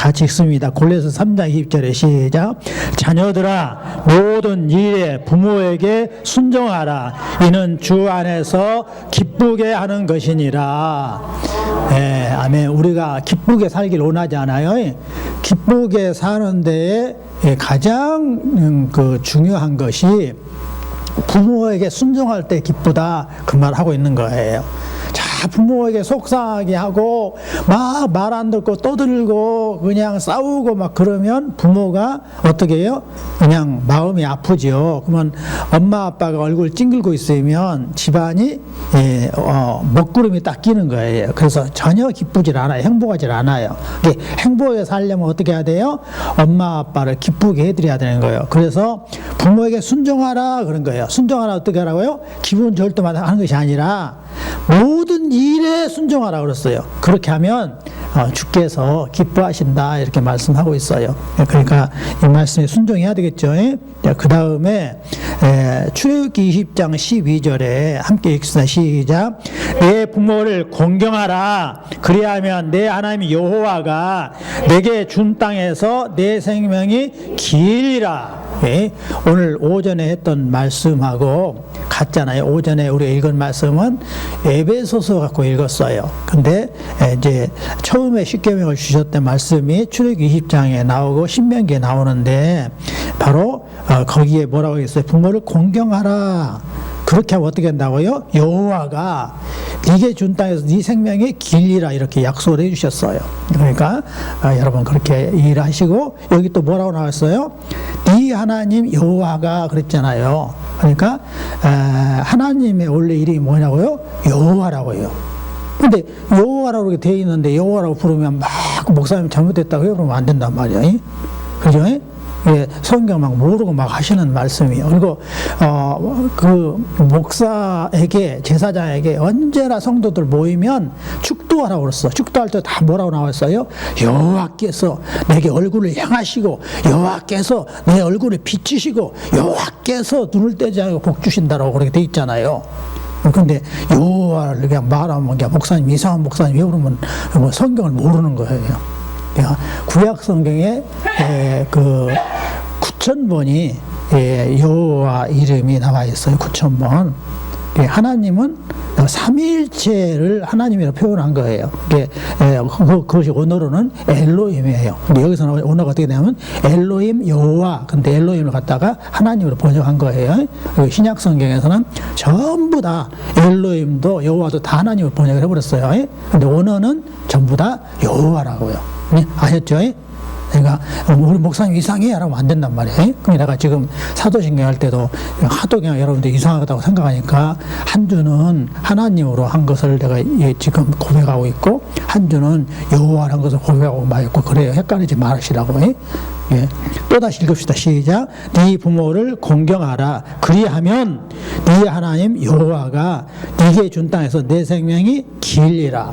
같이 읽습니다. 골로새 3장 20절에 시작. 자녀들아 모든 일에 부모에게 순종하라. 이는 주 안에서 기쁘게 하는 것이니라. 예, 아멘. 우리가 기쁘게 살길 원하지 않아요? 기쁘게 사는 데에 가장 중요한 것이 부모에게 순종할 때 기쁘다, 그 말 하고 있는 거예요. 자, 부모에게 속상하게 하고 막 말 안 듣고 떠들고 그냥 싸우고 막 그러면 부모가 어떻게 해요? 그냥 마음이 아프죠. 그러면 엄마 아빠가 얼굴 찡글고 있으면 집안이 먹구름이 딱 끼는 거예요. 그래서 전혀 기쁘질 않아요. 행복하질 않아요. 행복하게 살려면 어떻게 해야 돼요? 엄마 아빠를 기쁘게 해드려야 되는 거예요. 그래서 부모에게 순종하라 그런 거예요. 순종하라 어떻게 하라고요? 기분 좋을 때만 하는 것이 아니라 모든 일에 순종하라 그랬어요. 그렇게 하면 주께서 기뻐하신다 이렇게 말씀하고 있어요. 그러니까 이 말씀에 순종해야 되겠죠. 그 다음에 출애굽기 20장 12절에 함께 읽습니다. 시작. 내 부모를 공경하라. 그리하면 내 하나님 여호와가 내게 준 땅에서 내 생명이 길리라. 오늘 오전에 했던 말씀하고 같잖아요. 오전에 우리가 읽은 말씀은 에베소서 갖고 읽었어요. 근데 이제 처음에 십계명을 주셨던 말씀이 출애굽기 20장에 나오고 신명기에 나오는데 바로 거기에 뭐라고 했어요? 부모를 공경하라. 그렇게 하면 어떻게 한다고요? 여호와가 네게 준 땅에서 네 생명이 길리라 이렇게 약속을 해주셨어요. 그러니까 여러분 그렇게 일하시고 여기 또 뭐라고 나왔어요? 네 하나님 여호와가 그랬잖아요. 그러니까 하나님의 원래 이름이 뭐냐고요? 여호와라고요. 근데 여호와라고 이렇게 되어 있는데 여호와라고 부르면 막 목사님 잘못됐다고 해요? 그러면 안 된단 말이야. 그죠? 성경 막 모르고 막 하시는 말씀이에요. 그리고 그 목사에게 제사장에게 언제나 성도들 모이면 축도하라고 그랬어. 축도할 때 다 뭐라고 나왔어요? 여호와께서 내게 얼굴을 향하시고 여호와께서 내 얼굴을 비추시고 여호와께서 눈을 떼지 않고 복 주신다라고 그렇게 돼 있잖아요. 근데 여호와를 그냥 말하면 그냥 목사님 이상한 목사님 왜 그러면 성경을 모르는 거예요. 구약 성경에 그 9,000번이 여호와 이름이 나와 있어요. 9,000번. 하나님은 삼위일체를 하나님이라고 표현한 거예요. 그것이 언어로는 엘로힘이에요. 근데 여기서 나오는 언어가 어떻게 되냐면 엘로힘 여호와. 근데 엘로힘을 갖다가 하나님으로 번역한 거예요. 신약 성경에서는 전부 다 엘로힘도 여호와도 다 하나님으로 번역을 해버렸어요. 근데 언어는 전부 다 여호와라고요. 아셨죠? 그러니까 우리 목사님 이상해 라고 안 된단 말이에요. 그럼 내가 지금 사도신경 할 때도 하도 그냥 여러분들 이상하다고 생각하니까 한 주는 하나님으로 한 것을 내가 지금 고백하고 있고 한 주는 여호와라는 것을 고백하고 막 있고 그래요. 헷갈리지 말으시라고. 또다시 읽읍시다. 시작. 네 부모를 공경하라. 그리하면 네 하나님 여호와가 네게 준 땅에서 내 생명이 길리라.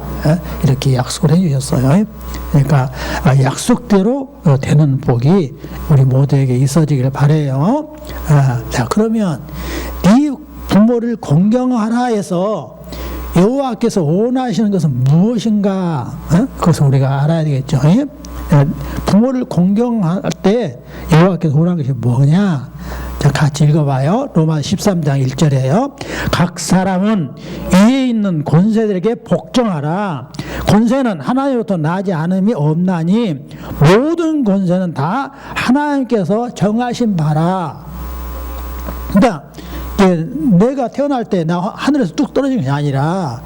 이렇게 약속을 해주셨어요. 그러니까 약속대로 되는 복이 우리 모두에게 있어지길 바라요. 자, 그러면 네 부모를 공경하라 해서 여호와께서 원하시는 것은 무엇인가? 그것을 우리가 알아야 되겠죠. 부모를 공경할 때 여호와께서 원하는 것이 뭐냐? 자, 같이 읽어봐요. 로마 13장 1절에요. 각 사람은 위에 있는 권세들에게 복종하라. 권세는 하나님으로부터 나지 않음이 없나니 모든 권세는 다 하나님께서 정하신 바라. 그러니까 내가 태어날 때 나 하늘에서 뚝 떨어진 것이 아니라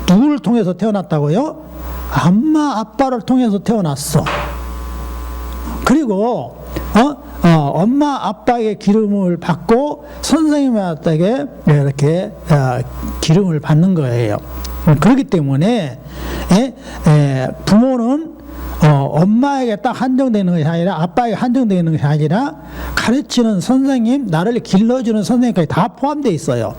누구를 통해서 태어났다고요? 엄마 아빠를 통해서 태어났어. 그리고 엄마 아빠의 기름을 받고 선생님한테 이렇게 기름을 받는 거예요. 그렇기 때문에 부모는 엄마에게 딱 한정되는 것이 아니라 아빠에게 한정되는 것이 아니라 가르치는 선생님, 나를 길러주는 선생님까지 다 포함되어 있어요.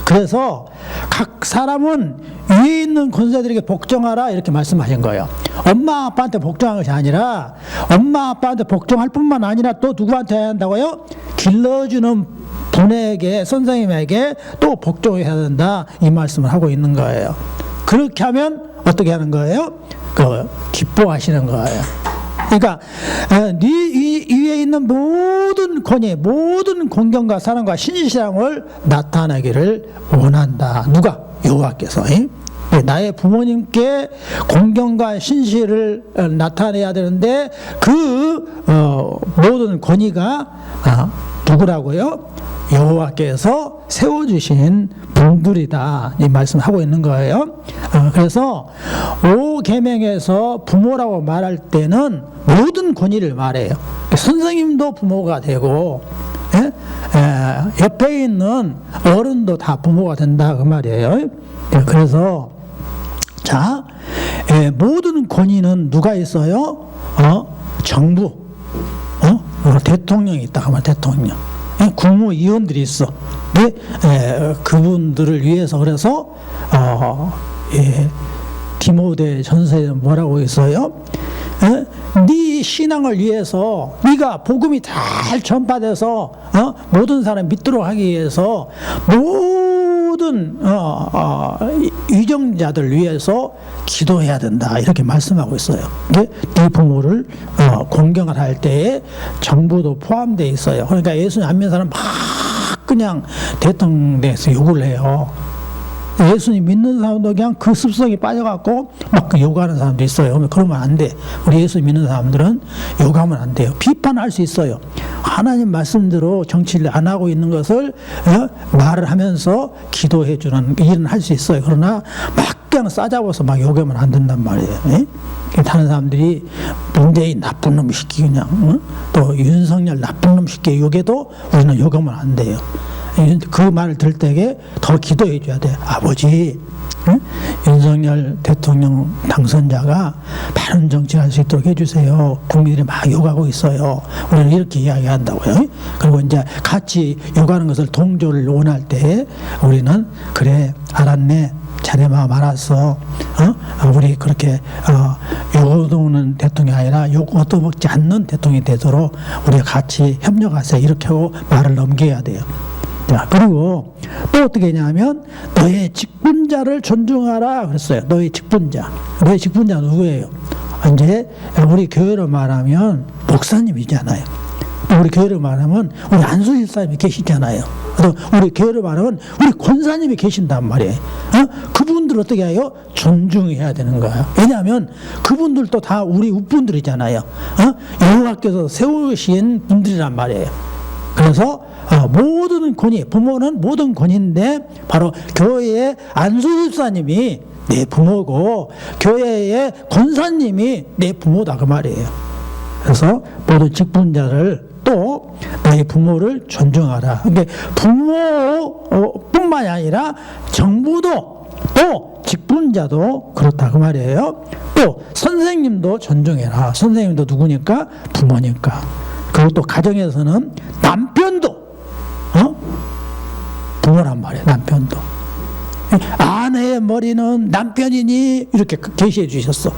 그래서 각 사람은 위에 있는 권세들에게 복종하라 이렇게 말씀하신 거예요. 엄마 아빠한테 복종한 것이 아니라 엄마 아빠한테 복종할 뿐만 아니라 또 누구한테 해야 한다고요? 길러주는 분에게, 선생님에게 또 복종해야 된다 이 말씀을 하고 있는 거예요. 그렇게 하면 어떻게 하는 거예요? 기뻐하시는 거예요. 그러니까 네 위에 있는 모든 권위, 모든 공경과 사랑과 신실함을 나타내기를 원한다. 누가? 여호와께서. 나의 부모님께 공경과 신실을 나타내야 되는데 그 모든 권위가 누구라고요? 여호와께서 세워주신 분들이다, 이 말씀하고 있는 거예요. 그래서 5계명에서 부모라고 말할 때는 모든 권위를 말해요. 선생님도 부모가 되고, 옆에 있는 어른도 다 부모가 된다, 그 말이에요. 그래서 자, 모든 권위는 누가 있어요? 정부, 대통령이 있다 하면 대통령, 국무위원들이 있어. 그분들을 위해서 그래서 디모데 전서에는 뭐라고 있어요? 네 신앙을 위해서, 네가 복음이 잘 전파돼서 모든 사람 믿도록 하기 위해서 모든 위정자들 위해서 기도해야 된다, 이렇게 말씀하고 있어요. 네 부모를 공경을 할 때에 정부도 포함되어 있어요. 그러니까 예수님 안 믿는 사람 막 그냥 대통령에서 욕을 해요. 예수님 믿는 사람도 그냥 그 습성이 빠져갖고 막 욕하는 사람도 있어요. 그러면 안 돼. 우리 예수 믿는 사람들은 욕하면 안 돼요. 비판할 수 있어요. 하나님 말씀대로 정치를 안 하고 있는 것을 말을 하면서 기도해주는 일은 할 수 있어요. 그러나 막 그냥 싸잡아서 막 욕하면 안 된단 말이에요. 다른 사람들이 문재인 나쁜 놈 시키, 그냥 또 윤석열 나쁜 놈 시키 욕해도 우리는 욕하면 안 돼요. 그 말을 들을 때에 더 기도해 줘야 돼. 아버지, 윤석열 대통령 당선자가 바른 정치할 수 있도록 해주세요. 국민들이 막 욕하고 있어요. 우리는 이렇게 이야기한다고요. 그리고 이제 같이 욕하는 것을 동조를 원할 때 우리는 그래, 알았네, 자네 마음 알았어. 우리 그렇게 욕 얻어먹는 대통령이 아니라 욕 얻어먹지 않는 대통령이 되도록 우리가 같이 협력하세요. 이렇게 하고 말을 넘겨야 돼요. 자, 그리고 또 어떻게 했냐면 너의 직분자를 존중하라 그랬어요. 너의 직분자. 너의 직분자 누구예요? 이제 우리 교회로 말하면 목사님이잖아요. 우리 교회로 말하면 우리 안수 집사님이 계시잖아요. 또 우리 교회로 말하면 우리 권사님이 계신단 말이에요. 그분들 어떻게 해요? 존중해야 되는 거예요. 왜냐하면 그분들도 다 우리 우분들이잖아요. 여호와께서 세우신 분들이란 말이에요. 그래서 모든 권위, 부모는 모든 권위인데 바로 교회의 안수집사님이 내 부모고 교회의 권사님이 내 부모다, 그 말이에요. 그래서 모든 직분자를 또 너희 부모를 존중하라. 그러니까 부모뿐만이 아니라 정부도 또 직분자도 그렇다, 그 말이에요. 또 선생님도 존중해라. 선생님도 누구니까? 부모니까. 그리고 또 가정에서는 남편도 부모란 말이에요. 남편도. 아내의 머리는 남편이니 이렇게 계시해 주셨어.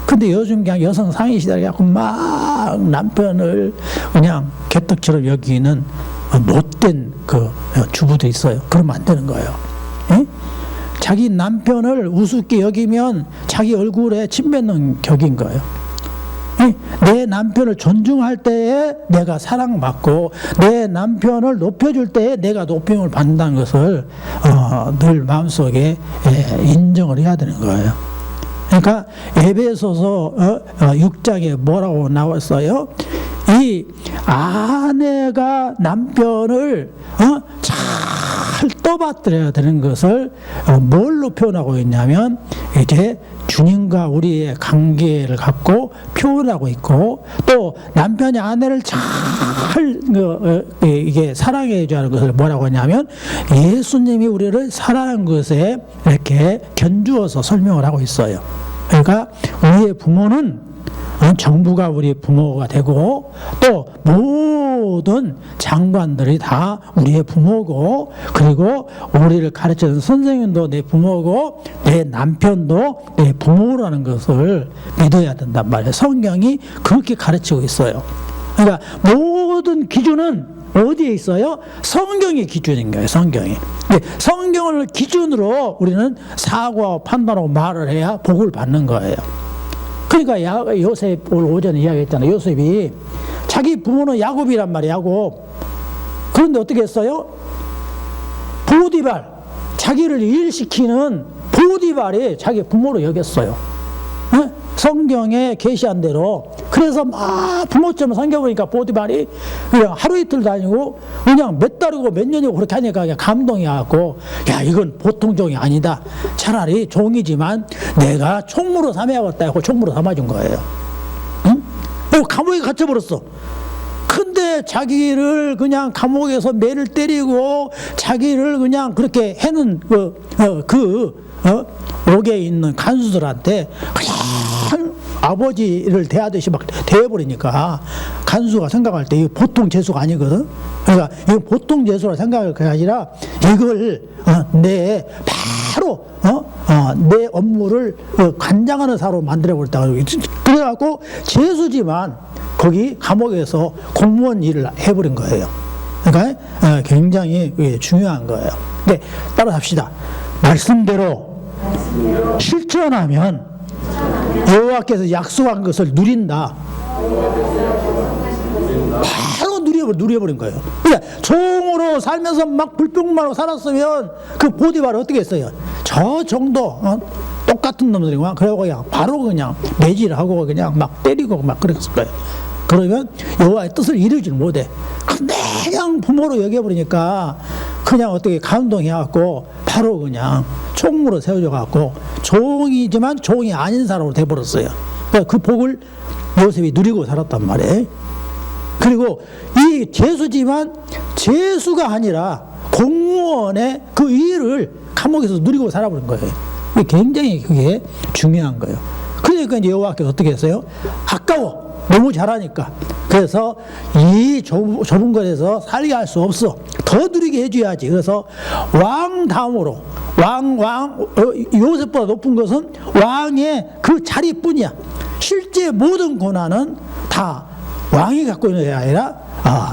근데 요즘 그냥 여성 상위 시대에 갖고 막 남편을 그냥 개떡처럼 여기는 못된 그 주부도 있어요. 그러면 안 되는 거예요. 자기 남편을 우습게 여기면 자기 얼굴에 침 뱉는 격인 거예요. 내 남편을 존중할 때에 내가 사랑받고 내 남편을 높여줄 때에 내가 높임을 받는다는 것을 늘 마음속에 인정을 해야 되는 거예요. 그러니까 에베소서 6장에 뭐라고 나왔어요? 이 아내가 남편을 잘 떠받들어야 되는 것을 뭘로 표현하고 있냐면 이제 주님과 우리의 관계를 갖고 표현하고 있고, 또 남편이 아내를 잘 이게 사랑해 줘야 하는 것을 뭐라고 하냐면 예수님이 우리를 사랑한 것에 이렇게 견주어서 설명을 하고 있어요. 그러니까 우리의 부모는 정부가 우리 부모가 되고 또 모든 장관들이 다 우리의 부모고, 그리고 우리를 가르치는 선생님도 내 부모고 내 남편도 내 부모라는 것을 믿어야 된단 말이에요. 성경이 그렇게 가르치고 있어요. 그러니까 모든 기준은 어디에 있어요? 성경의 기준인 거예요. 성경이. 성경을 기준으로 우리는 사고하고 판단하고 말을 해야 복을 받는 거예요. 그러니까 요셉 오늘 오전에 이야기했잖아요. 요셉이 자기 부모는 야곱이란 말이에요. 야곱. 그런데 어떻게 했어요? 보디발, 자기를 일시키는 보디발이 자기 부모로 여겼어요. 네? 성경에 계시한 대로. 그래서 막 부모처럼 생겨보니까 보디발이 그냥 하루 이틀 다니고 그냥 몇 달이고 몇 년이고 그렇게 하니까 그냥 감동이 와갖고, 야, 이건 보통 종이 아니다. 차라리 종이지만 내가 총무로 삼아야겠다 하고 총무로 삼아준 거예요. 응? 그리고 감옥에 갇혀버렸어. 근데 자기를 그냥 감옥에서 매를 때리고 자기를 그냥 그렇게 해는 옥에 있는 간수들한테 그냥 아버지를 대하듯이 막 대해버리니까 간수가 생각할 때 이거 보통 재수가 아니거든. 그러니까 이거 보통 재수라 생각할 게 아니라 이걸 내 바로 내 업무를 관장하는 사람으로 만들어버렸다. 그래갖고 재수지만 거기 감옥에서 공무원 일을 해버린 거예요. 그러니까 굉장히 중요한 거예요. 네, 따라합시다. 말씀대로 실천하면 여호와께서 약속한 것을 누린다. 바로 누려버린 거예요. 그러니까 종으로 살면서 막 불평만하고 살았으면 그 보디발이 어떻게 했어요? 저 정도 똑같은 놈들이구나. 그러고 그냥 바로 그냥 매질하고 그냥 막 때리고 막 그랬을 거예요. 그러면 여호와의 뜻을 이루지 못해. 그냥 부모로 여겨버리니까 그냥 어떻게 감동해갖고 바로 그냥 총무로 세워져갖고 종이지만 종이 아닌 사람으로 돼버렸어요. 그러니까 그 복을 요셉이 누리고 살았단 말이에요. 그리고 이 재수지만 재수가 아니라 공무원의 그 일을 감옥에서 누리고 살아버린 거예요. 굉장히 그게 중요한 거예요. 그러니까 이제 여호와께서 어떻게 했어요? 아까워. 너무 잘하니까. 그래서 이 좁은 곳에서 살게 할 수 없어. 더 누리게 해줘야지. 그래서 왕 다음으로 요셉보다 높은 것은 왕의 그 자리뿐이야. 실제 모든 권한은 다 왕이 갖고 있는 게 아니라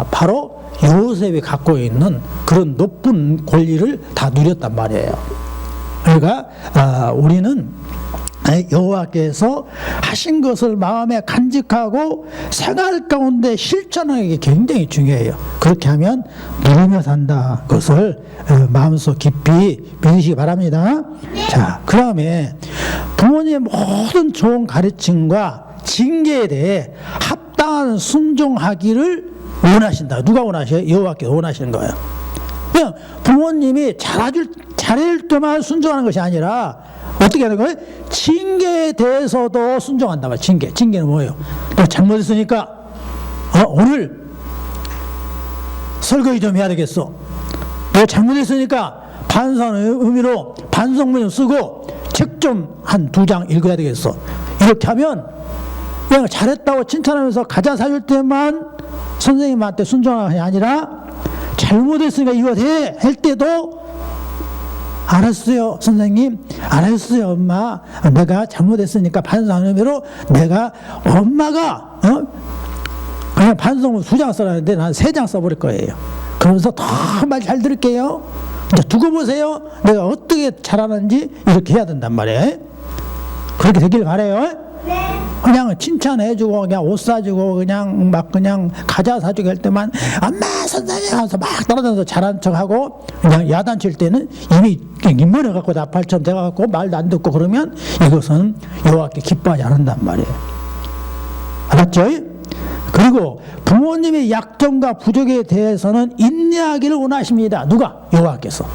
바로 요셉이 갖고 있는 그런 높은 권리를 다 누렸단 말이에요. 그러니까 우리는 여호와께서 하신 것을 마음에 간직하고 생활 가운데 실천하는 게 굉장히 중요해요. 그렇게 하면 누리며 산다. 그것을 마음속 깊이 믿으시기 바랍니다. 자, 그 다음에 부모님의 모든 좋은 가르침과 징계에 대해 합당한 순종하기를 원하신다. 누가 원하셔요? 여호와께서 원하시는 거예요. 그냥 부모님이 잘해줄 때만 순종하는 것이 아니라 어떻게 하는 거예요? 징계에 대해서도 순종한다 말이에요. 징계는 뭐예요? 너 잘못했으니까 오늘 설거지 좀 해야 되겠어. 너 잘못했으니까 반성의 의미로 반성문 좀 쓰고 책 좀 한 2장 읽어야 되겠어. 이렇게 하면 그냥 잘했다고 칭찬하면서 과자 사줄 때만 선생님한테 순종하는 게 아니라 잘못했으니까 이거 해 할 때도 알았어요, 선생님. 알았어요, 엄마. 내가 잘못했으니까 반성하는 의미로 내가 엄마가 그냥 반성문 2장 써라는데 난 3장 써버릴 거예요. 그러면서 더 말 잘 들을게요. 이제 두고 보세요. 내가 어떻게 잘하는지 이렇게 해야 된단 말이에요. 그렇게 되길 바래요. 네. 그냥 칭찬해주고 그냥 옷 사주고 그냥 과자 사주고 할 때만 엄마 선생님 하면서 막 떨어져서 잘한 척하고 그냥 야단칠 때는 이미 인문을 갖고 나팔처럼 돼갖고 말도 안 듣고 그러면 이것은 여호와께 기뻐하지 않는단 말이에요. 알았죠? 그리고 부모님의 약점과 부족에 대해서는 인내하기를 원하십니다. 누가? 여호와께서.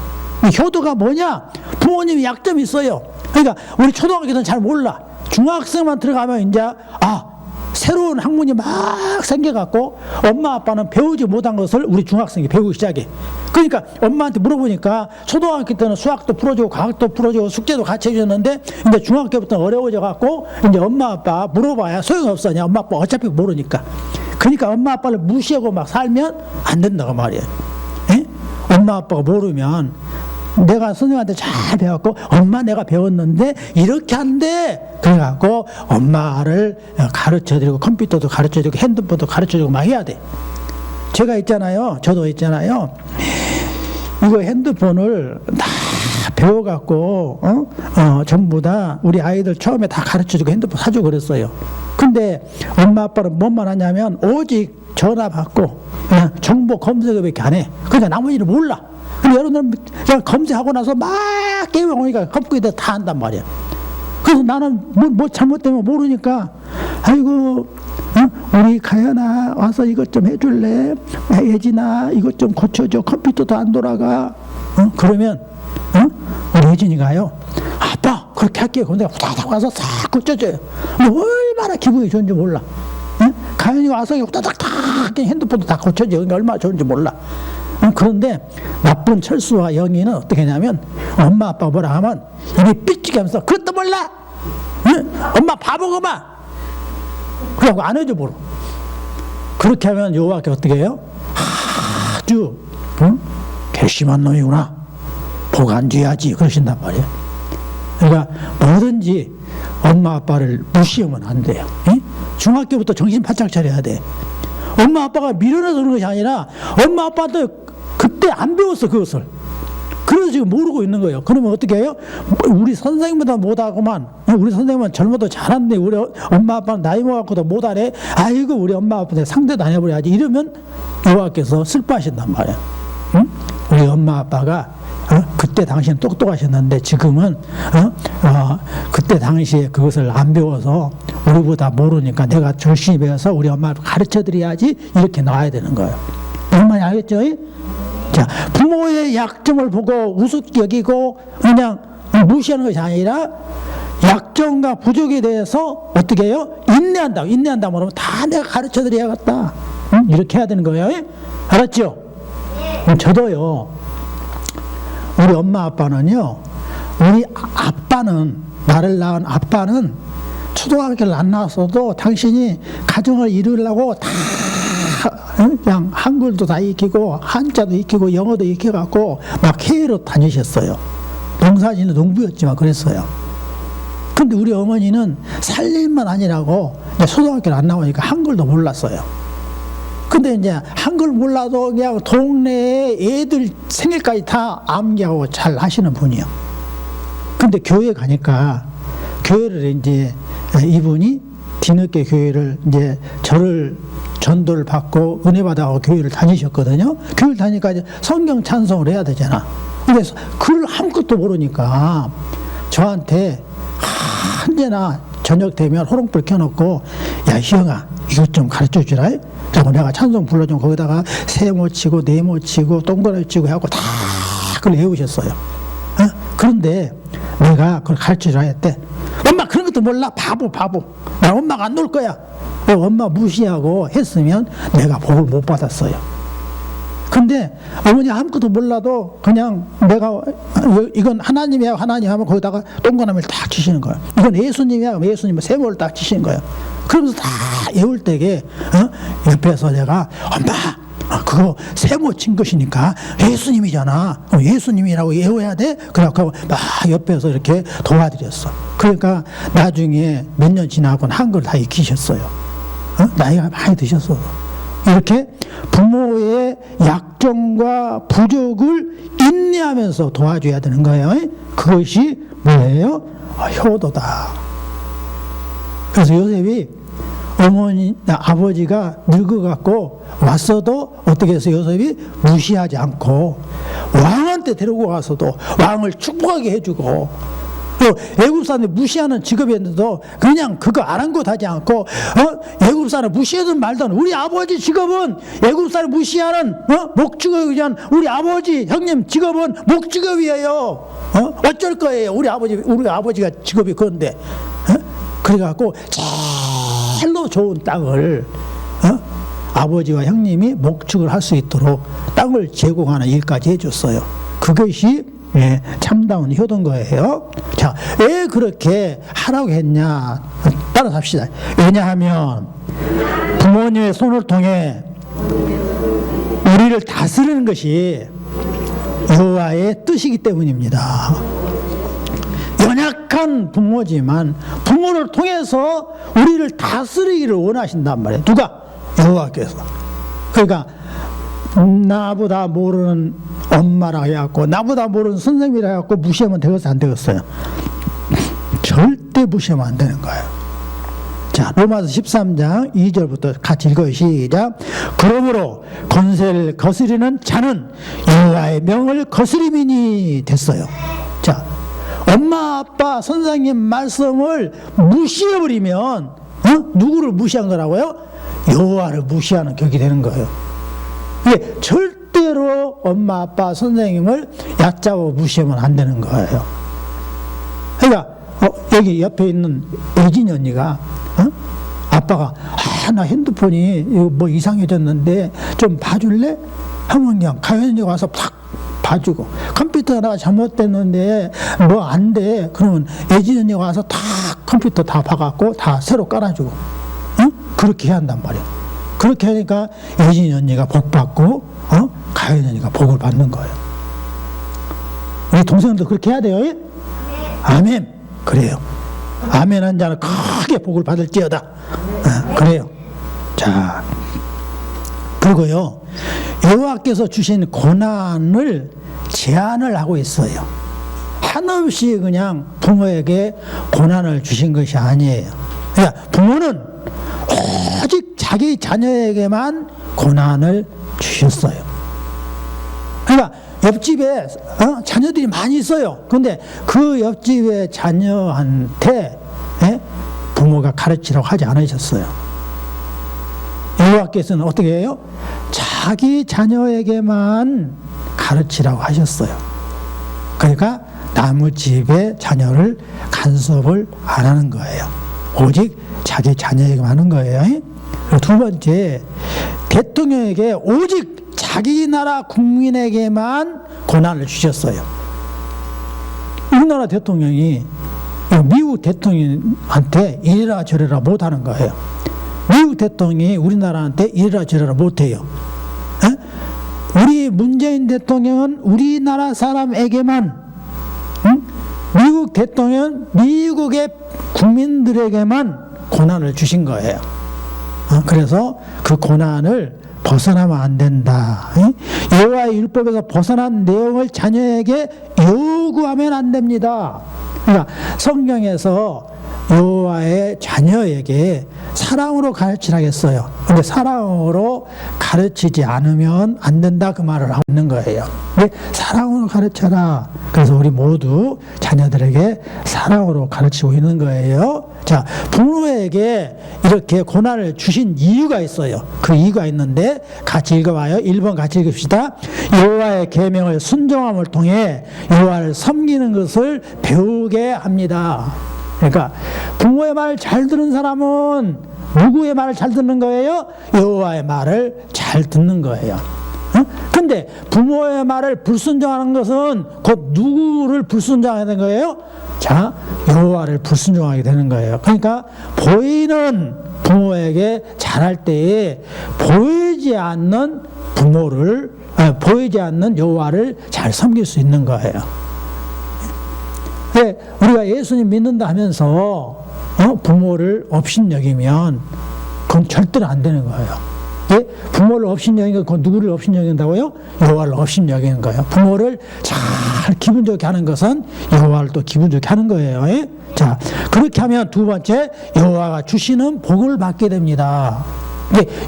효도가 뭐냐? 부모님이 약점이 있어요. 그러니까 우리 초등학교는 잘 몰라. 중학생만 들어가면 이제 새로운 학문이 막 생겨갖고 엄마 아빠는 배우지 못한 것을 우리 중학생이 배우기 시작해. 그러니까 엄마한테 물어보니까 초등학교 때는 수학도 풀어주고 과학도 풀어주고 숙제도 같이 해줬는데 이제 중학교부터 어려워져갖고 이제 엄마 아빠 물어봐야 소용없어. 엄마 아빠 어차피 모르니까. 그러니까 엄마 아빠를 무시하고 막 살면 안 된다고 말이에요. 에? 엄마 아빠가 모르면 내가 선생님한테 잘 배웠고 엄마 내가 배웠는데 이렇게 한대. 그래갖고 엄마를 가르쳐드리고 컴퓨터도 가르쳐주고 핸드폰도 가르쳐주고 막 해야 돼. 제가 있잖아요. 저도 있잖아요. 이거 핸드폰을 다 배워갖고 전부 다 우리 아이들 처음에 다 가르쳐주고 핸드폰 사주고 그랬어요. 근데 엄마 아빠는 뭐만 하냐면 오직 전화 받고 그냥 정보 검색밖에 안 해. 그러니까 나머지는 몰라. 근데 여러분들은 그냥 검색하고 나서 막 깨우니까 컴퓨터에 다 한단 말이야. 그래서 나는 뭐 잘못되면 모르니까 아이고 우리 가연아 와서 이것 좀 해줄래? 예진아 이것 좀 고쳐줘. 컴퓨터도 안 돌아가. 그러면 우리 예진이 가요. 아빠 그렇게 할게요. 그럼 내가 후다닥 와서 싹 고쳐줘요. 얼마나 기분이 좋은지 몰라. 가연이 와서 후다닥 다 핸드폰도 다 고쳐줘. 그러니까 얼마나 좋은지 몰라. 그런데 나쁜 철수와 영희는 어떻게 하냐면 엄마 아빠 뭐라 하면 입이 삐치게 하면서 그것도 몰라. 엄마 바보구만. 그러고 안 해줘 보러. 그렇게 하면 여호와께 어떻게 해요? 아주 괘씸한 놈이구나. 복 안 줘야지 그러신단 말이에요. 그러니까 뭐든지 엄마 아빠를 무시하면 안 돼요. 중학교부터 정신 바짝 차려야 돼. 엄마 아빠가 밀어내서 그런 것이 아니라 엄마 아빠한테 그때 안 배웠어 그것을. 그래서 지금 모르고 있는 거예요. 그러면 어떻게 해요? 우리 선생님보다 못하고만, 우리 선생님은 젊어도 잘하는데 우리 엄마 아빠는 나이 먹었고도 못하네. 아이고 우리 엄마 아빠한테 상대도 안 해버려야지. 이러면 여호와께서 슬퍼하신단 말이에요. 우리 엄마 아빠가 그때 당시엔 똑똑하셨는데 지금은 그때 당시에 그것을 안 배워서 우리보다 모르니까 내가 열심히 배워서 우리 엄마를 가르쳐 드려야지. 이렇게 나와야 되는 거예요. 무슨 말인지 알겠죠? 자, 부모의 약점을 보고 우습게 여기고 그냥 무시하는 것이 아니라 약점과 부족에 대해서 어떻게 해요? 인내한다. 인내한다 그러면 다 내가 가르쳐 드려야겠다. 이렇게 해야 되는 거예요. 알았죠? 저도요. 우리 엄마 아빠는요. 우리 아빠는 나를 낳은 아빠는 초등학교를 안 나왔어도 당신이 가정을 이루려고 다 그냥 한글도 다 익히고 한자도 익히고 영어도 익혀갖고 막 해외로 다니셨어요. 농사지는 농부였지만 그랬어요. 근데 우리 어머니는 살림만 아니라고 초등학교를 안 나오니까 한글도 몰랐어요. 근데 이제 한글 몰라도 그냥 동네에 애들 생일까지 다 암기하고 잘 하시는 분이요. 근데 교회 가니까 교회를 이제 이분이 뒤늦게 교회를 이제 전도를 받고 은혜 받아서 교회를 다니셨거든요. 교회를 다니니까 이제 성경 찬송을 해야 되잖아. 그래서 글 아무것도 모르니까 저한테 언제나 저녁 되면 호롱불 켜놓고 야 희영아 이것 좀 가르쳐 주라. 그리고 내가 찬송 불러주면 거기다가 세모 치고 네모 치고 동그라미 치고 하고 다 그걸 외우셨어요. 그런데 내가 그걸 가르쳐 주라 했대. 엄마 그런 것도 몰라. 바보. 나 엄마가 안 놀 거야. 엄마 무시하고 했으면 내가 복을 못 받았어요. 근데 어머니 아무것도 몰라도 그냥 내가 이건 하나님이야 하나님 하면 거기다가 동그라미를 딱 치시는 거예요. 이건 예수님이야 그럼 예수님은 세모를 딱 치시는 거예요. 그러면서 다 외울 때에 옆에서 내가 엄마 그거 세모 친 것이니까 예수님이잖아. 예수님이라고 외워야 돼. 그래갖고 막 옆에서 이렇게 도와드렸어. 그러니까 나중에 몇 년 지나고는 한글 다 익히셨어요. 나이가 많이 드셨어. 이렇게 부모의 약점과 부족을 인내하면서 도와줘야 되는 거예요. 그것이 뭐예요? 효도다. 그래서 요셉이 아버지가 늙어갖고 왔어도 어떻게 해서 요셉이 무시하지 않고 왕한테 데리고 가서도 왕을 축복하게 해주고 또 애굽사람이 무시하는 직업이었는데도 그냥 그거 아랑곳하지 않고 애굽사람 무시하든 말든 우리 아버지 직업은 애굽사람 무시하는 목직업이란 우리 아버지 형님 직업은 목직업이에요. 어쩔 거예요. 우리 아버지가 직업이 그런데 그래갖고 제일로 좋은 땅을 아버지와 형님이 목축을 할 수 있도록 땅을 제공하는 일까지 해줬어요. 그것이 참다운 효도인 거예요. 자, 왜 그렇게 하라고 했냐? 따라서 합시다. 왜냐하면 부모님의 손을 통해 우리를 다스리는 것이 여호와의 뜻이기 때문입니다. 연약한 부모지만 부모를 통해서 우리를 다스리기를 원하신단 말이에요. 누가? 여호와께서. 그러니까 나보다 모르는 엄마라 해갖고 나보다 모르는 선생님이라 해갖고 무시하면 되겠어요, 안 되겠어요? 절대 무시하면 안 되는 거예요. 자, 로마서 13장 2절부터 같이 읽어요. 시작. 그러므로 권세를 거스리는 자는 여호와의 명을 거스림이니 됐어요. 자, 엄마 아빠 선생님 말씀을 무시해버리면 누구를 무시한 거라고요? 여호와를 무시하는 격이 되는 거예요. 이게 절대로 엄마 아빠 선생님을 얕잡아 무시하면 안 되는 거예요. 그러니까 여기 옆에 있는 예진이 언니가 아빠가 나 핸드폰이 뭐 이상해졌는데 좀 봐줄래? 하면 그냥 가연이가 와서 탁 봐주고, 컴퓨터 하나 잘못됐는데 뭐 안 돼. 그러면 예진이 언니가 와서 다 컴퓨터 다 봐갖고 다 새로 깔아주고, 그렇게 해야 한단 말이에요. 그렇게 하니까 예진이 언니가 복 받고 가연이 언니가 복을 받는 거예요. 우리 동생들도 그렇게 해야 돼요. 예? 아멘. 그래요. 아멘 한 자는 크게 복을 받을지어다. 그래요. 자, 그리고요, 여호와께서 주신 고난을 제한을 하고 있어요. 한없이 그냥 부모에게 고난을 주신 것이 아니에요. 그러니까 부모는 오직 자기 자녀에게만 고난을 주셨어요. 그러니까 옆집에 자녀들이 많이 있어요. 근데 그 옆집의 자녀한테 부모가 가르치라고 하지 않으셨어요. 여호와께서는 어떻게 해요? 자기 자녀에게만 가르치라고 하셨어요. 그러니까 남의 집의 자녀를 간섭을 안 하는 거예요. 오직 자기 자녀에게만 하는 거예요. 그리고 두 번째, 대통령에게 오직 자기 나라 국민에게만 고난을 주셨어요. 우리나라 대통령이 미국 대통령한테 이래라 저래라 못하는 거예요. 미국 대통령이 우리나라한테 이래라 저래라 못해요. 우리 문재인 대통령은 우리나라 사람에게만, 미국 대통령은 미국의 국민들에게만 고난을 주신 거예요. 그래서 그 고난을 벗어나면 안 된다. 여호와의 율법에서 벗어난 내용을 자녀에게 요구하면 안 됩니다. 그러니까 성경에서 여호와의 자녀에게 사랑으로 가르치라고 했어요. 근데 사랑으로 가르치지 않으면 안 된다, 그 말을 하고 있는 거예요. 사랑으로 가르쳐라. 그래서 우리 모두 자녀들에게 사랑으로 가르치고 있는 거예요. 자, 부모에게 이렇게 고난을 주신 이유가 있어요. 그 이유가 있는데 같이 읽어봐요. 1번 같이 읽읍시다. 여호와의 계명을 순종함을 통해 여호와를 섬기는 것을 배우게 합니다. 그러니까 부모의 말을 잘 듣는 사람은 누구의 말을 잘 듣는 거예요? 여호와의 말을 잘 듣는 거예요. 근데 부모의 말을 불순종하는 것은 곧 누구를 불순종하게 되는 거예요? 자, 여호와를 불순종하게 되는 거예요. 그러니까 보이는 부모에게 잘할 때에 보이지 않는 부모를, 보이지 않는 여호와를 잘 섬길 수 있는 거예요. 우리가 예수님 믿는다 하면서 부모를 업신여기면 그건 절대로 안 되는 거예요. 부모를 업신여기는 건 누구를 업신여긴다고요? 여호와를 업신여기는 거예요. 부모를 잘 기분 좋게 하는 것은 여호와를 또 기분 좋게 하는 거예요. 자, 그렇게 하면 두 번째, 여호와가 주시는 복을 받게 됩니다.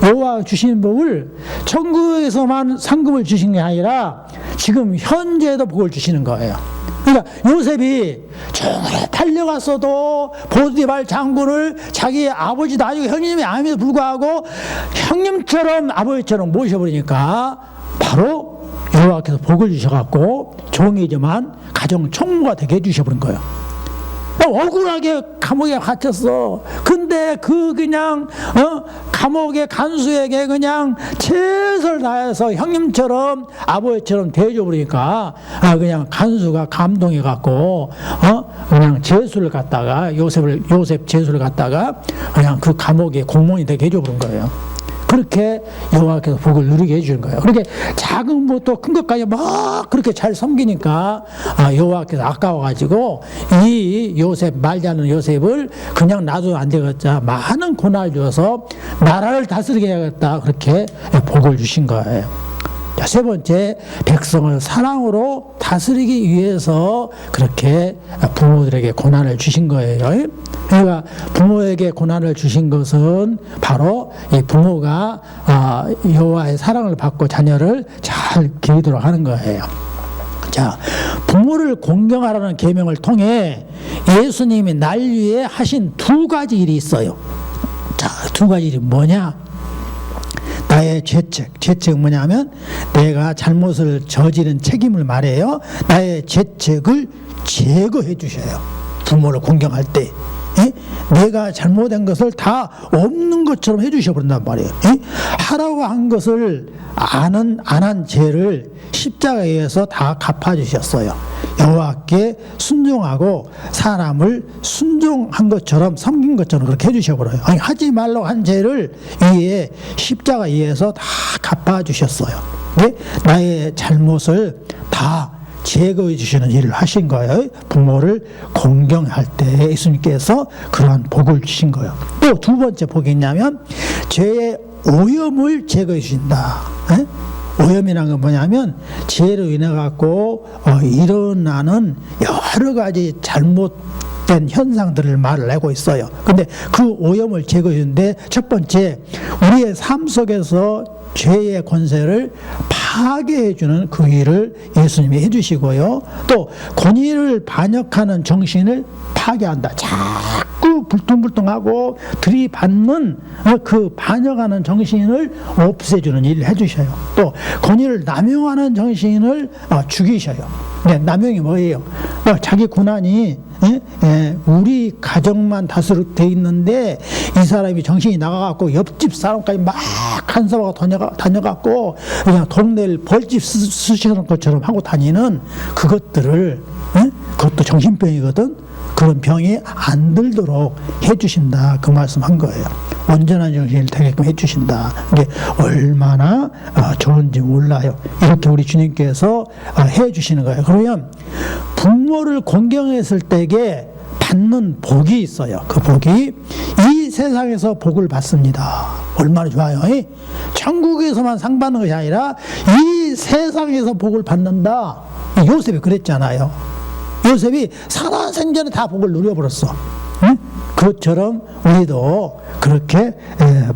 여호와가 주시는 복을 천국에서만 상급을 주신 게 아니라 지금 현재에도 복을 주시는 거예요. 그러니까 요셉이 저에 달려갔어도 보디발 장군을 자기 아버지도 아니고 형님이 아님에도 불구하고 형님처럼 아버지처럼 모셔버리니까 바로 여호와께서 복을 주셔갖고 종이지만 가정 총무가 되게 해주셔버린 거예요. 억울하게 감옥에 갇혔어. 근데 그 그냥 감옥의 간수에게 그냥 최선을 다해서 형님처럼 아버지처럼 대해줘버리니까 그냥 간수가 감동해 갖고 그냥 제수를 갖다가 요셉 제수를 갖다가 그냥 그 감옥의 공무원이 되게 해줘버린 거예요. 그렇게 여호와께서 복을 누리게 해주는 거예요. 그렇게 작은 것부터 큰 것까지 막 그렇게 잘 섬기니까 여호와께서 아까워가지고 이 요셉, 말지 않는 요셉을 그냥 놔두면 안 되겠다, 많은 고난을 주어서 나라를 다스리게 해야겠다, 그렇게 복을 주신 거예요. 자, 자, 세 번째, 백성을 사랑으로 다스리기 위해서 그렇게 부모들에게 고난을 주신 거예요. 그러니까 부모에게 고난을 주신 것은 바로 이 부모가 여호와의 사랑을 받고 자녀를 잘 기르도록 하는 거예요. 자, 부모를 공경하라는 계명을 통해 예수님이 날 위해 하신 두 가지 일이 있어요. 자, 두 가지 일이 뭐냐? 나의 죄책은 뭐냐면 내가 잘못을 저지른 책임을 말해요. 나의 죄책을 제거해 주셔요. 부모를 공경할 때. 내가 잘못한 것을 다 없는 것처럼 해주셔 버린단 말이에요. 하라고 한 것을 안 한 죄를 십자가에 의해서 다 갚아주셨어요. 여호와께 순종하고 사람을 순종한 것처럼 섬긴 것처럼 그렇게 해주셔 버려요. 아니, 하지 말라고 한 죄를 위에 십자가에 의해서 다 갚아주셨어요. 나의 잘못을 다 제거해 주시는 일을 하신 거예요. 부모를 공경할 때 예수님께서 그러한 복을 주신 거예요. 또 두 번째 복이 있냐면 죄의 오염을 제거해 주신다. 오염이라는 건 뭐냐면 죄로 인해 갖고 일어나는 여러 가지 잘못된 현상들을 말을 하고 있어요. 근데 그 오염을 제거해 주는데 첫 번째, 우리의 삶 속에서 죄의 권세를 파괴해주는 그 일을 예수님이 해주시고요. 또 권위를 반역하는 정신을 파괴한다. 자꾸 불뚱불뚱하고 들이받는 그 반역하는 정신을 없애주는 일을 해주셔요. 또 권위를 남용하는 정신을 죽이셔요. 남용이 뭐예요? 자기 고난이 우리 가정만 다스리게 있는데 이 사람이 정신이 나가갖고 옆집 사람까지 막 간섭하고 다녀갖고 그냥 동네를 벌집 쓰시는 것처럼 하고 다니는 그것들을 그것도 정신병이거든. 그런 병이 안 들도록 해주신다. 그 말씀한 거예요. 온전한 정신을 되게끔 해주신다. 이게 얼마나 좋은지 몰라요. 이렇게 우리 주님께서 해주시는 거예요. 그러면 부모를 공경했을 때에 받는 복이 있어요. 그 복이 이 세상에서 복을 받습니다. 얼마나 좋아요. 천국에서만 상 받는 것이 아니라 이 세상에서 복을 받는다. 요셉이 그랬잖아요. 요셉이 살아생전에 다 복을 누려버렸어. 그것처럼 우리도 그렇게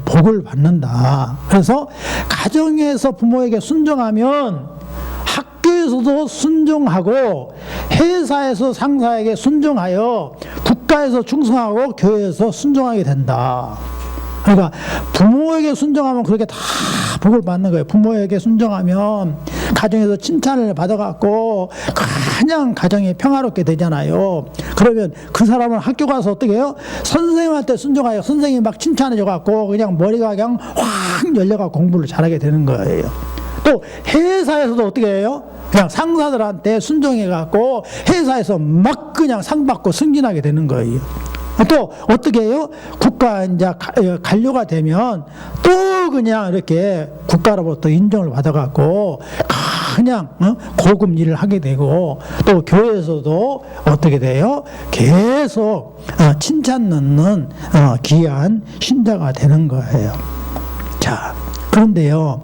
복을 받는다. 그래서 가정에서 부모에게 순종하면 학교에서도 순종하고 회사에서 상사에게 순종하여 국가에서 충성하고 교회에서 순종하게 된다. 그러니까 부모에게 순종하면 그렇게 다 복을 받는 거예요. 부모에게 순종하면 가정에서 칭찬을 받아갖고 그냥 가정이 평화롭게 되잖아요. 그러면 그 사람은 학교 가서 어떻게 해요? 선생님한테 순종하여 선생님이 막 칭찬해줘갖고 그냥 머리가 그냥 확 열려갖고 공부를 잘하게 되는 거예요. 또 회사에서도 어떻게 해요? 그냥 상사들한테 순종해갖고 회사에서 막 그냥 상 받고 승진하게 되는 거예요. 또 어떻게 해요? 국가 이제 관료가 되면 또 그냥 이렇게 국가로부터 인정을 받아갖고 그냥 고급 일을 하게 되고, 또 교회에서도 어떻게 돼요? 계속 칭찬 넣는 귀한 신자가 되는 거예요. 자, 그런데요.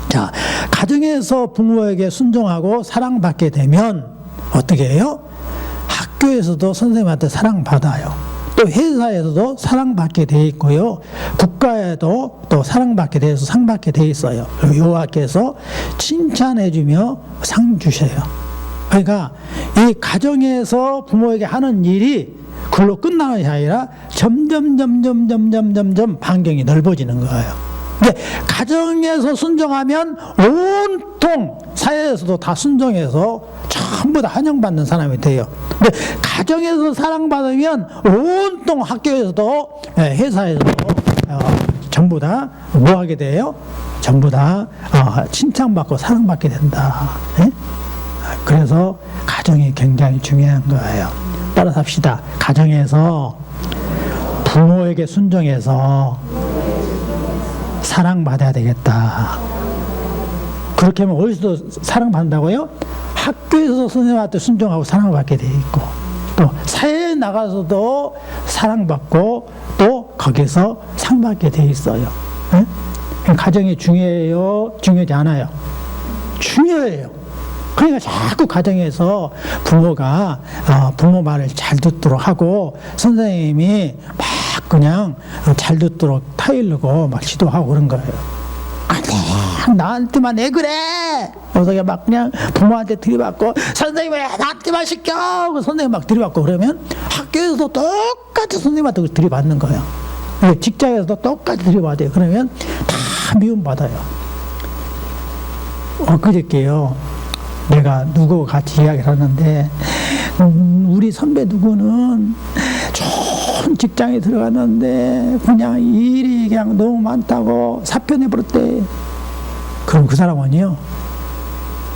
자, 가정에서 부모에게 순종하고 사랑받게 되면 어떻게 해요? 학교에서도 선생님한테 사랑받아요. 또 회사에서도 사랑받게 돼 있고요. 국가에도 또 사랑받게 돼서 상받게 돼 있어요. 여호와께서 칭찬해주며 상 주셔요. 그러니까 이 가정에서 부모에게 하는 일이 그걸로 끝나는 것이 아니라 점점 반경이 넓어지는 거예요. 근데 가정에서 순종하면 온통 사회에서도 다 순종해서 전부 다 환영받는 사람이 돼요. 근데 가정에서 사랑받으면 온통 학교에서도 회사에서도 전부 다 뭐 하게 돼요? 전부 다 칭찬받고 사랑받게 된다. 그래서 가정이 굉장히 중요한 거예요. 따라서 합시다. 가정에서 부모에게 순종해서 사랑받아야 되겠다. 그렇게 하면 어디서도 사랑받는다고요? 학교에서 선생님한테 순종하고 사랑받게 돼 있고, 또 사회에 나가서도 사랑받고 또 거기서 상받게 돼 있어요. 가정이 중요해요? 중요하지 않아요? 중요해요. 그러니까 자꾸 가정에서 부모가 부모 말을 잘 듣도록 하고 선생님이 막 그냥 잘 듣도록 타일르고 막 지도하고 그런 거예요. 아니, 나한테만 왜 그래? 그래서 막 그냥 부모한테 들이받고 선생님 왜 나한테만 시켜? 선생님 막 들이받고 그러면 학교에서도 똑같이 선생님한테 들이받는 거예요. 직장에서도 똑같이 들이받아요. 그러면 다 미움받아요. 엊그저께요. 내가 누구와 같이 이야기를 하는데 우리 선배 누구는 좋은 직장에 들어갔는데 그냥 일이 그냥 너무 많다고 사표내버렸대. 그럼 그 사람은요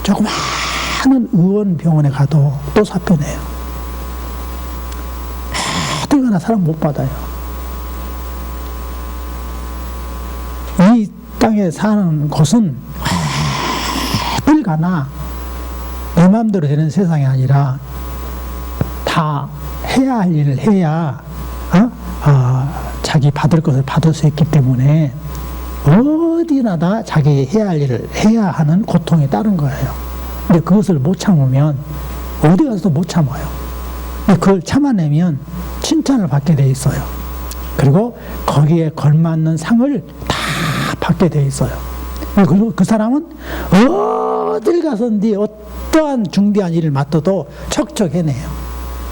조그마한 의원병원에 가도 또 사표내요. 하여튼가나 사람 못 받아요. 이 땅에 사는 곳은 어딜 가나 내 마음대로 되는 세상이 아니라 다 해야 할 일을 해야 자기 받을 것을 받을 수 있기 때문에 어디나 다 자기 해야 할 일을 해야 하는 고통이 따른 거예요. 근데 그것을 못 참으면 어디 가서도 못 참아요. 근데 그걸 참아내면 칭찬을 받게 돼 있어요. 그리고 거기에 걸맞는 상을 다 받게 돼 있어요. 그리고 그 사람은 어딜 가서든지 어떠한 중대한 일을 맡아도 척척 해내요.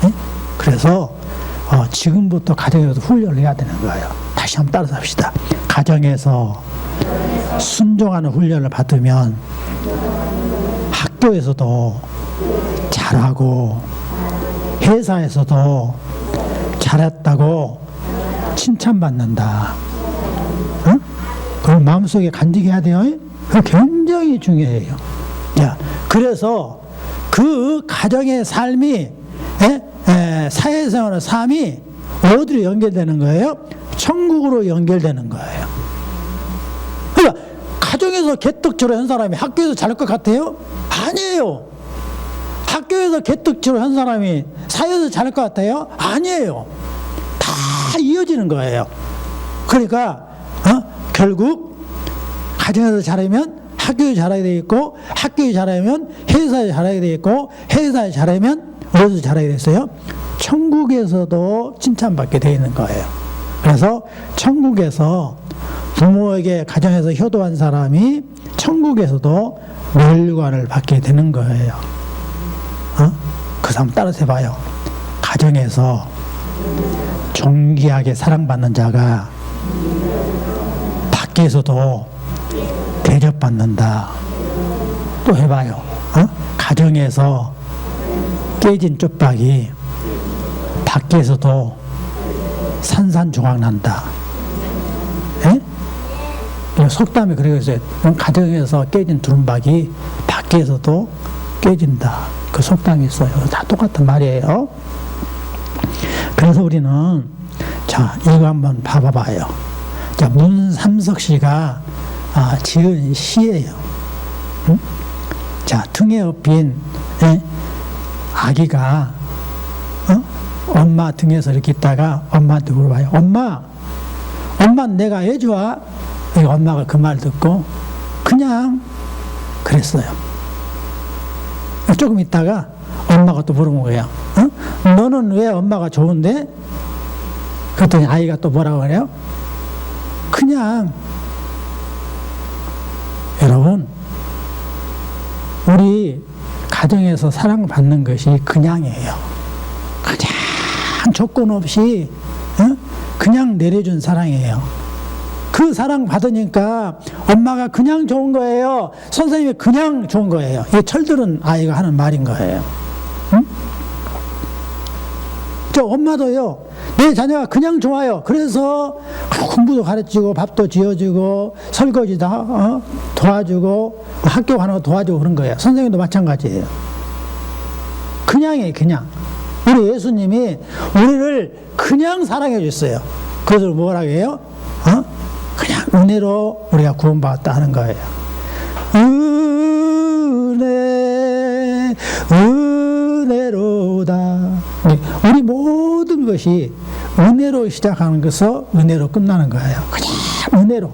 네? 그래서 지금부터 가정에서 훈련을 해야 되는 거예요. 다시 한번 따라서 합시다. 가정에서 순종하는 훈련을 받으면 학교에서도 잘하고 회사에서도 잘했다고 칭찬받는다. 응? 그걸 마음속에 간직해야 돼요. 그거 굉장히 중요해요. 자, 그래서 그 가정의 삶이 사회생활의 삶이 어디로 연결되는 거예요? 천국으로 연결되는 거예요. 그러니까 가정에서 개떡질을 한 사람이 학교에서 잘할 것 같아요? 아니에요. 학교에서 개떡질을 한 사람이 사회에서 잘할 것 같아요? 아니에요. 다 이어지는 거예요. 그러니까 결국 가정에서 잘하면 학교에 잘하게 돼 있고 학교에 잘하면 회사에 잘하게 돼 있고 회사에 잘하면 어디서 잘하게 됐어요? 천국에서도 칭찬받게 돼 있는 거예요. 그래서 천국에서 부모에게 가정에서 효도한 사람이 천국에서도 멸관을 받게 되는 거예요. 그 사람 따라서 해봐요. 가정에서 존귀하게 사랑받는 자가 밖에서도 대접받는다. 또 해봐요. 가정에서 깨진 쪽박이 밖에서도 산산조각 난다. 속담이 그러고 있어요. 가정에서 깨진 두rum박이 밖에서도 깨진다. 그 속담이 있어요. 다 똑같은 말이에요. 그래서 우리는 자 이거 한번 봐봐요. 자 문삼석 씨가 지은 시예요. 응? 자 등에 업힌 아기가 엄마 등에서 이렇게 있다가 엄마한테 물어봐요. 엄마는 내가 왜 좋아? 엄마가 그 말 듣고 그냥 그랬어요. 조금 있다가 엄마가 또 물어본 거예요. 너는 왜 엄마가 좋은데? 그랬더니 아이가 또 뭐라고 그래요? 그냥. 여러분 우리 가정에서 사랑받는 것이 그냥이에요. 그냥 조건 없이 그냥 내려준 사랑이에요. 그 사랑 받으니까 엄마가 그냥 좋은 거예요. 선생님이 그냥 좋은 거예요. 이게 철들은 아이가 하는 말인 거예요. 응? 저 엄마도요. 내 자녀가 그냥 좋아요. 그래서 공부도 가르치고 밥도 지어주고 설거지 다 도와주고 학교 가는 거 도와주고 그런 거예요. 선생님도 마찬가지예요. 그냥이에요. 그냥. 우리 예수님이 우리를 그냥 사랑해 줬어요. 그것을 뭐라고 해요? 그냥 은혜로 우리가 구원받았다 하는 거예요. 은혜로다. 우리 모든 것이 은혜로 시작하는 것서 은혜로 끝나는 거예요. 그냥 은혜로.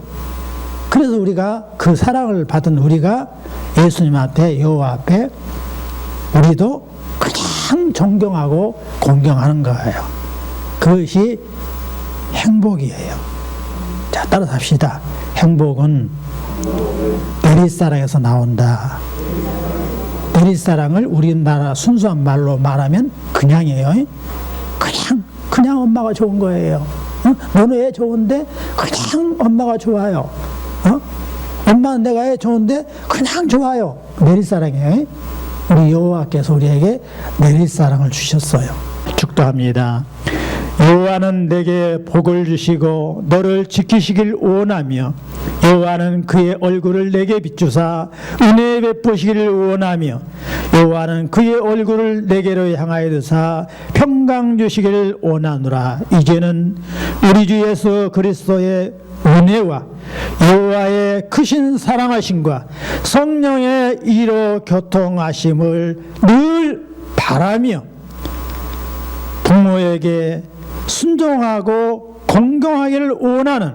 그래서 우리가 그 사랑을 받은 우리가 예수님 앞에, 여호와 앞에 우리도 그냥 존경하고 공경하는 거예요. 그것이 행복이에요. 자, 따라서 합시다. 행복은 내리사랑에서 나온다. 내리사랑을 우리나라 순수한 말로 말하면 그냥이에요. 그냥 엄마가 좋은 거예요. 너는 애 좋은데 그냥 엄마가 좋아요. 엄마는 내가 애 좋은데 그냥 좋아요. 내리사랑이에요. 우리 여호와께서 우리에게 내리사랑을 주셨어요. 축도합니다. 여호와는 내게 복을 주시고 너를 지키시길 원하며 여호와는 그의 얼굴을 내게 비추사 은혜 베푸시기를 원하며 여호와는 그의 얼굴을 내게로 향하여 드사 평강 주시기를 원하노라. 이제는 우리 주 예수 그리스도의 은혜와 여호와의 크신 사랑하심과 성령의 이로 교통하심을 늘 바라며 부모에게 순종하고 공경하기를 원하는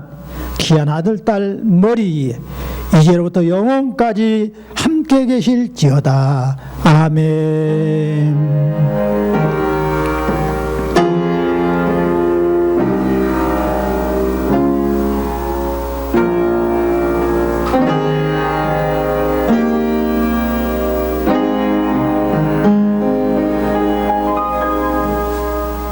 귀한 아들, 딸 머리 위에 이제로부터 영원까지 함께 계실지어다. 아멘.